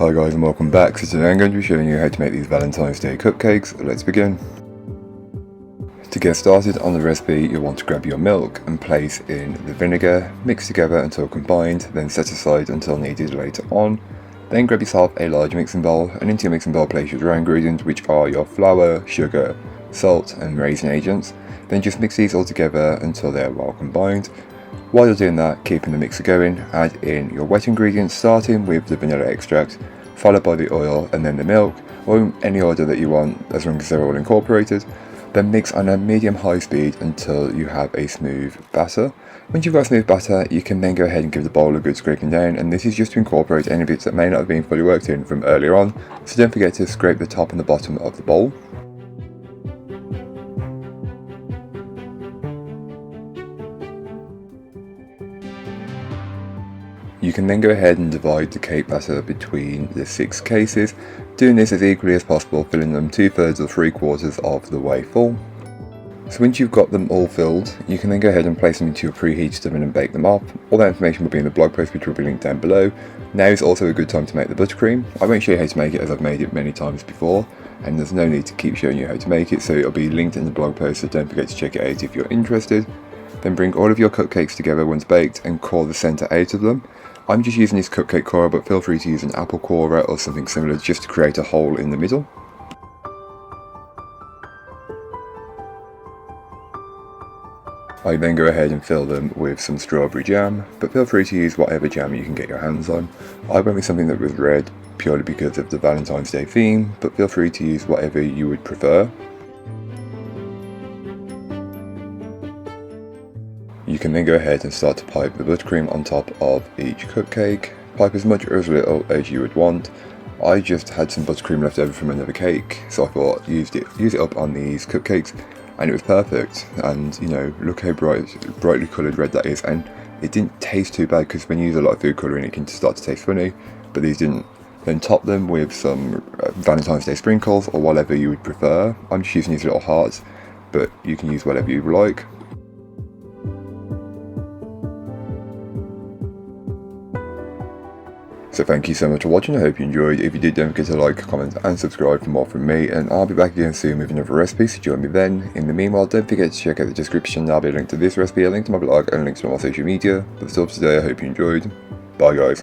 Hi guys and welcome back. So today I'm going to be showing you how to make these Valentine's Day cupcakes. Let's begin. To get started on the recipe, you'll want to grab your milk and place in the vinegar, mix together until combined, then set aside until needed later on. Then grab yourself a large mixing bowl, and into your mixing bowl place your dry ingredients, which are your flour, sugar, salt and raisin agents. Then just mix these all together until they are well combined. While you're doing that, keeping the mixer going, add in your wet ingredients, starting with the vanilla extract, followed by the oil and then the milk, or any order that you want as long as they're all incorporated. Then mix on a medium-high speed until you have a smooth batter. Once you've got a smooth batter, you can then go ahead and give the bowl a good scraping down, and this is just to incorporate any bits that may not have been fully worked in from earlier on, so don't forget to scrape the top and the bottom of the bowl. You can then go ahead and divide the cake batter between the 6 cases, doing this as equally as possible, filling them 2/3 or 3/4 of the way full. So once you've got them all filled, you can then go ahead and place them into your preheated oven and bake them up. All that information will be in the blog post, which will be linked down below. Now is also a good time to make the buttercream. I won't show you how to make it as I've made it many times before, and there's no need to keep showing you how to make it, so it'll be linked in the blog post, so don't forget to check it out if you're interested. Then bring all of your cupcakes together once baked and core the centre out of them. I'm just using this cupcake corer, but feel free to use an apple corer or something similar just to create a hole in the middle. I then go ahead and fill them with some strawberry jam, but feel free to use whatever jam you can get your hands on. I went with something that was red purely because of the Valentine's Day theme, but feel free to use whatever you would prefer. You can then go ahead and start to pipe the buttercream on top of each cupcake. Pipe as much or as little as you would want. I just had some buttercream left over from another cake, so I thought use it up on these cupcakes, and it was perfect. And you know, look how brightly coloured red that is, and it didn't taste too bad, because when you use a lot of food colouring it can start to taste funny, but these didn't. Then top them with some Valentine's Day sprinkles or whatever you would prefer. I'm just using these little hearts, but you can use whatever you like. So thank you so much for watching, I hope you enjoyed. If you did, don't forget to like, comment and subscribe for more from me, and I'll be back again soon with another recipe, so join me then. In the meanwhile, don't forget to check out the description, there'll be a link to this recipe, a link to my blog and a link to my social media. But that's all for today, I hope you enjoyed. Bye guys.